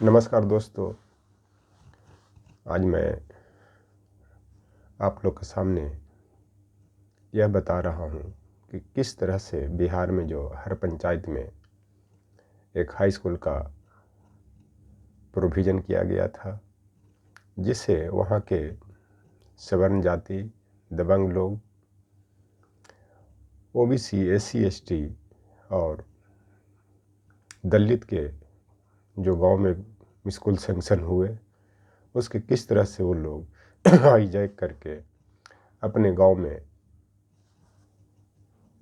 नमस्कार दोस्तों। आज मैं आप लोग के सामने यह बता रहा हूँ कि किस तरह से बिहार में जो हर पंचायत में एक हाई स्कूल का प्रोविज़न किया गया था, जिससे वहाँ के सवर्ण जाति, दबंग लोग, ओबीसी, एससी, एसटी और दलित के जो गांव में स्कूल सैंक्शन हुए, उसके किस तरह से वो लोग हाईजैक करके अपने गांव में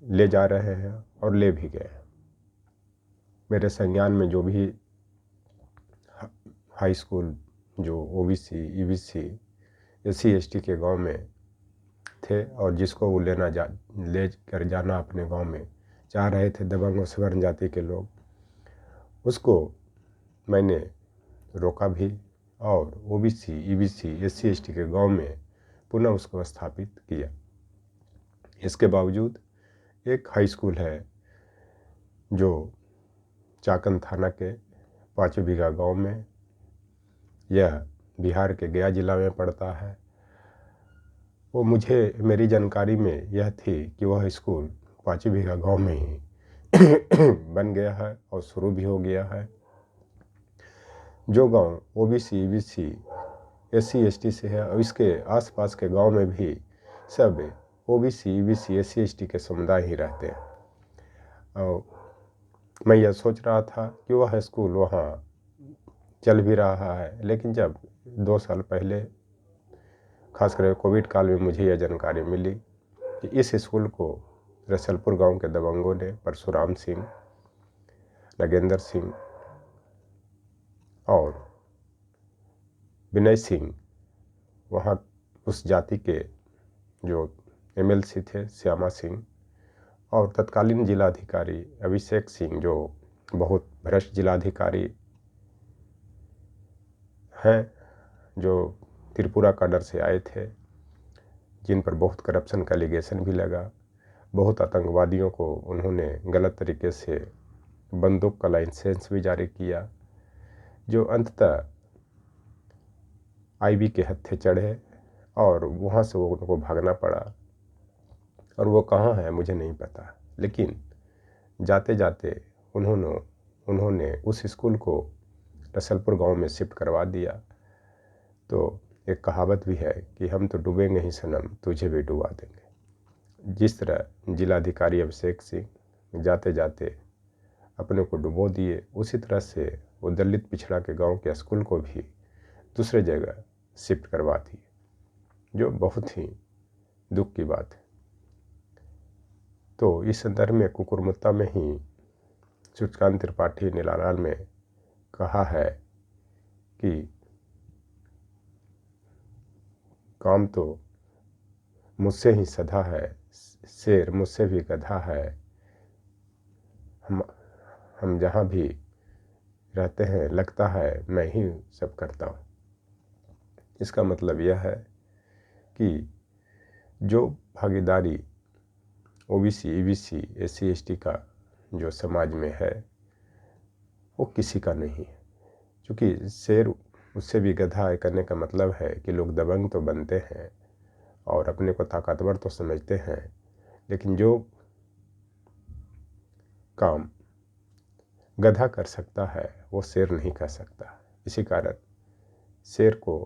ले जा रहे हैं और ले भी गए। मेरे संज्ञान में जो भी हाई स्कूल जो ओबीसी, ईबीसी, एससी, एसटी के गांव में थे और जिसको वो ले कर जाना अपने गांव में चाह रहे थे दबंग और सवर्ण जाति के लोग, उसको मैंने रोका भी और ओबीसी, ईबीसी, एससी, एसटी के गांव में पुनः उसको स्थापित किया। इसके बावजूद एक हाई स्कूल है जो चाकन थाना के 5 बीघा गांव में, यह बिहार के गया जिला में पड़ता है। वो मेरी जानकारी में यह थी कि वह स्कूल 5 बीघा गांव में ही बन गया है और शुरू भी हो गया है। जो गांव ओबीसी, ईबीसी, एससी, एसटी से है और इसके आसपास के गांव में भी सब ओबीसी, ईबीसी, एससी, एसटी के समुदाय ही रहते हैं। और मैं यह सोच रहा था कि वह स्कूल वहाँ चल भी रहा है, लेकिन जब 2 साल पहले खासकर कोविड काल में मुझे यह जानकारी मिली कि इस स्कूल को रसलपुर गांव के दबंगों ने, परशुराम सिंह, नगेंद्र सिंह और विनय सिंह, वहाँ उस जाति के जो एमएलसी थे श्यामा सिंह और तत्कालीन जिलाधिकारी अभिषेक सिंह, जो बहुत भ्रष्ट जिलाधिकारी हैं, जो त्रिपुरा काडर से आए थे, जिन पर बहुत करप्शन का एलिगेशन भी लगा। बहुत आतंकवादियों को उन्होंने गलत तरीके से बंदूक का लाइसेंस भी जारी किया, जो अंततः आईबी के हत्थे चढ़े और वहाँ से उनको भागना पड़ा। और वो कहाँ है मुझे नहीं पता, लेकिन जाते जाते उन्होंने उस स्कूल को रसलपुर गांव में शिफ्ट करवा दिया। तो एक कहावत भी है कि हम तो डूबेंगे ही सनम, तुझे भी डुबा देंगे। जिस तरह जिलाधिकारी अभिषेक सिंह जाते जाते अपने को डुबो दिए, उसी तरह से वो दलित पिछड़ा के गांव के स्कूल को भी दूसरे जगह शिफ्ट करवा दी, जो बहुत ही दुख की बात है। तो इस संदर्भ में कुकुरमुत्ता में ही सूर्यकांत त्रिपाठी नीलालाल में कहा है कि काम तो मुझसे ही सधा है, शेर मुझसे भी गधा है, हम जहाँ भी रहते हैं लगता है मैं ही सब करता हूँ। इसका मतलब यह है कि जो भागीदारी ओबीसी, ईबीसी, एससी, एसटी का जो समाज में है वो किसी का नहीं है। क्योंकि शेर उससे भी गधा करने का मतलब है कि लोग दबंग तो बनते हैं और अपने को ताकतवर तो समझते हैं, लेकिन जो काम गधा कर सकता है वो शेर नहीं कर सकता। इसी कारण शेर को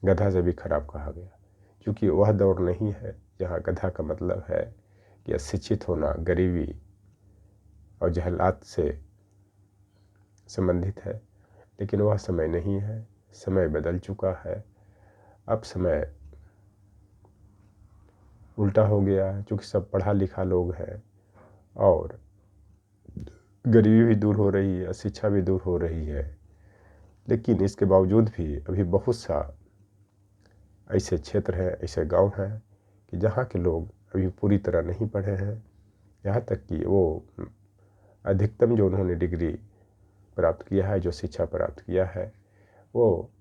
गधा से भी खराब कहा गया, क्योंकि वह दौर नहीं है जहाँ गधा का मतलब है कि अशिक्षित होना, गरीबी और जहलात से संबंधित है। लेकिन वह समय नहीं है, समय बदल चुका है। अब समय उल्टा हो गया है, क्योंकि सब पढ़ा लिखा लोग हैं और गरीबी भी दूर हो रही है, शिक्षा भी दूर हो रही है। लेकिन इसके बावजूद भी अभी बहुत सा ऐसे क्षेत्र हैं, ऐसे गांव हैं कि जहाँ के लोग अभी पूरी तरह नहीं पढ़े हैं। यहाँ तक कि वो अधिकतम जो उन्होंने डिग्री प्राप्त किया है, जो शिक्षा प्राप्त किया है, वो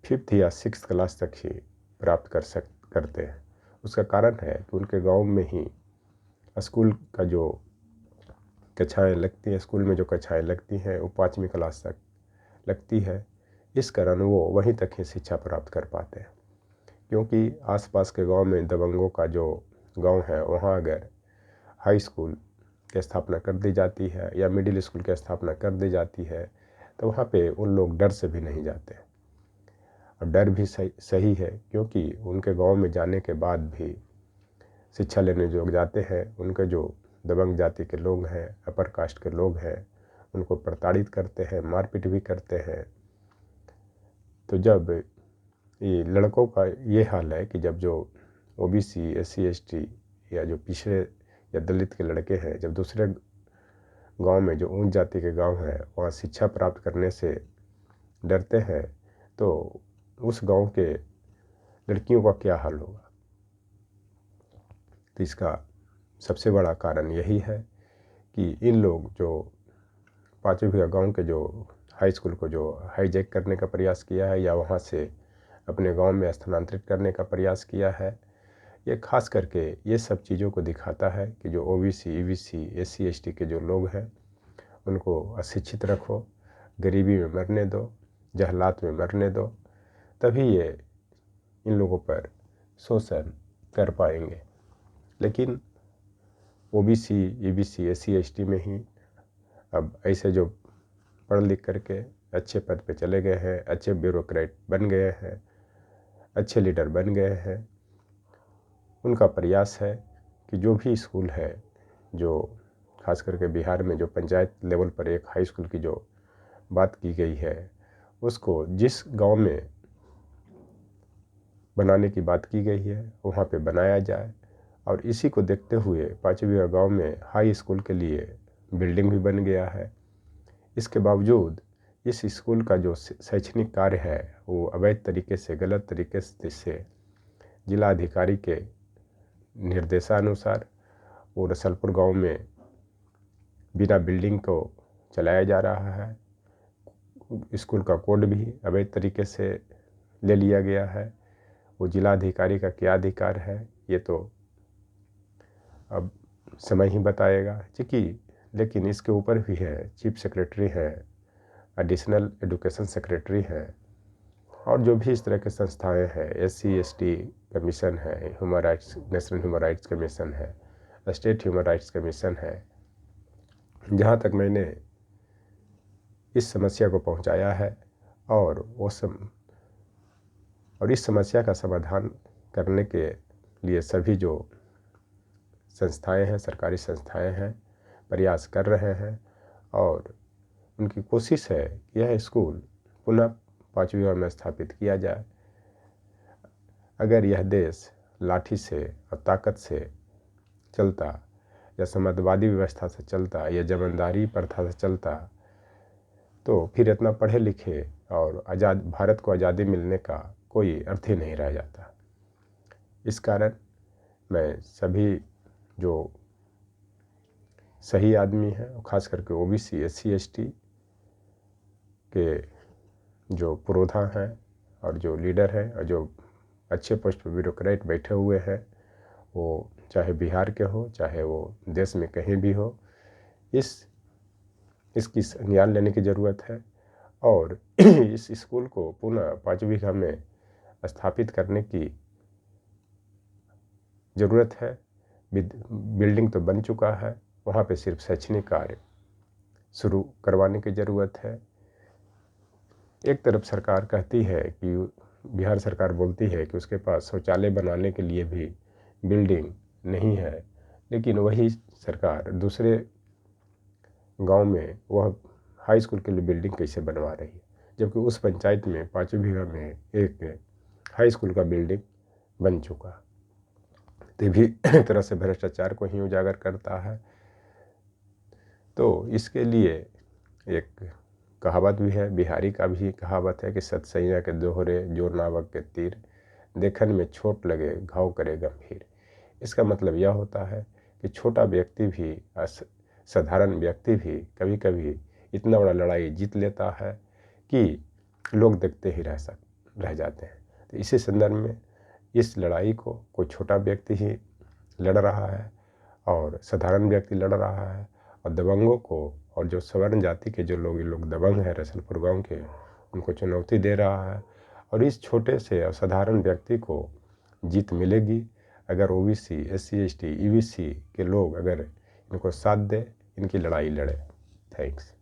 5th या 6th क्लास तक ही प्राप्त करते हैं। उसका कारण है कि उनके गांव में ही स्कूल का जो कक्षाएँ लगती हैं, स्कूल में जो कक्षाएँ लगती हैं वो 5वीं क्लास तक लगती है। इस कारण वो वहीं तक ही शिक्षा प्राप्त कर पाते हैं, क्योंकि आसपास के गांव में दबंगों का जो गांव है वहाँ अगर हाई स्कूल की स्थापना कर दी जाती है या मिडिल स्कूल की स्थापना कर दी जाती है तो वहाँ पे उन लोग डर से भी नहीं जाते। और डर भी सही है, क्योंकि उनके गांव में जाने के बाद भी शिक्षा लेने जो जाते हैं उनके जो दबंग जाति के लोग हैं, अपर कास्ट के लोग हैं, उनको प्रताड़ित करते हैं, मारपीट भी करते हैं। तो जब ये लड़कों का ये हाल है कि जब जो ओबीसी, एससी, एसटी या जो पिछड़े या दलित के लड़के हैं, जब दूसरे गांव में जो ऊंच जाति के गांव हैं वहाँ शिक्षा प्राप्त करने से डरते हैं, तो उस गांव के लड़कियों का क्या हाल होगा। तो इसका सबसे बड़ा कारण यही है कि इन लोग जो 5वीं बिघा गाँव के जो हाई स्कूल को जो हाईजैक करने का प्रयास किया है या वहाँ से अपने गांव में स्थानांतरित करने का प्रयास किया है, ये खास करके ये सब चीज़ों को दिखाता है कि जो ओबीसी, ईबीसी, एससी, एसटी के जो लोग हैं उनको अशिक्षित रखो, गरीबी में मरने दो, जहलात में मरने दो, तभी ये इन लोगों पर शोषण कर पाएंगे। लेकिन ओबीसी, ईबीसी, एससी, एसटी में ही अब ऐसे जो पढ़ लिख करके अच्छे पद पे चले गए हैं, अच्छे ब्यूरोक्रेट बन गए हैं, अच्छे लीडर बन गए हैं, उनका प्रयास है कि जो भी स्कूल है, जो खास करके बिहार में जो पंचायत लेवल पर एक हाई स्कूल की जो बात की गई है, उसको जिस गांव में बनाने की बात की गई है वहाँ पे बनाया जाए। और इसी को देखते हुए 5वीं गांव में हाई स्कूल के लिए बिल्डिंग भी बन गया है। इसके बावजूद इस स्कूल का जो शैक्षणिक कार्य है वो अवैध तरीके से, गलत तरीके से जिला अधिकारी के निर्देशानुसार वो रसलपुर गांव में बिना बिल्डिंग को चलाया जा रहा है। स्कूल का कोड भी अवैध तरीके से ले लिया गया है। वो जिला अधिकारी का क्या अधिकार है ये तो अब समय ही बताएगा। लेकिन इसके ऊपर भी है चीफ सेक्रेटरी है, एडिशनल एजुकेशन सेक्रेटरी है, और जो भी इस तरह के संस्थाएं हैं, एससी एसटी कमीशन है, human rights, national human rights commission है, स्टेट ह्यूमन राइट्स कमीशन है। जहाँ तक मैंने इस समस्या को पहुँचाया है और इस समस्या का समाधान करने के लिए सभी जो संस्थाएं हैं, सरकारी संस्थाएं हैं, प्रयास कर रहे हैं और उनकी कोशिश है कि यह स्कूल पुनः 5वीं में स्थापित किया जाए। अगर यह देश लाठी से और ताकत से चलता या समाजवादी व्यवस्था से चलता या जमींदारी प्रथा से चलता तो फिर इतना पढ़े लिखे और आज़ाद भारत को आज़ादी मिलने का कोई अर्थ ही नहीं रह जाता। इस कारण मैं सभी जो सही आदमी हैं और ख़ास करके ओबीसी, एससी, एसटी के जो पुरोधा हैं और जो लीडर हैं और जो अच्छे पोस्ट पर ब्यूरोक्रेट बैठे हुए हैं, वो चाहे बिहार के हो चाहे वो देश में कहीं भी हो, इसकी संज्ञान लेने की ज़रूरत है और इस स्कूल को पुनः 5वीं में स्थापित करने की ज़रूरत है। बिल्डिंग तो बन चुका है, वहाँ पे सिर्फ शैक्षणिक कार्य शुरू करवाने की ज़रूरत है। एक तरफ सरकार कहती है कि बिहार सरकार बोलती है कि उसके पास शौचालय बनाने के लिए भी बिल्डिंग नहीं है, लेकिन वही सरकार दूसरे गांव में वह हाई स्कूल के लिए बिल्डिंग कैसे बनवा रही है, जबकि उस पंचायत में 5वीं में एक हाई स्कूल का बिल्डिंग बन चुका। तो भी एक तरह से भ्रष्टाचार को ही उजागर करता है। तो इसके लिए एक कहावत भी है, बिहारी का भी कहावत है कि सतसैया के दोहरे जोर नावक के तीर, देखन में छोट लगे घाव करे गंभीर। इसका मतलब यह होता है कि छोटा व्यक्ति भी, साधारण व्यक्ति भी कभी कभी इतना बड़ा लड़ाई जीत लेता है कि लोग देखते ही रह जाते हैं। तो इसी संदर्भ में इस लड़ाई को कोई छोटा व्यक्ति ही लड़ रहा है और साधारण व्यक्ति लड़ रहा है और दबंगों को और जो सवर्ण जाति के जो लोग ये लोग दबंग हैं रसलपुर गांव के, उनको चुनौती दे रहा है। और इस छोटे से असाधारण व्यक्ति को जीत मिलेगी अगर ओबीसी, SC, ST, EBC के लोग अगर इनको साथ दे, इनकी लड़ाई लड़े। थैंक्स।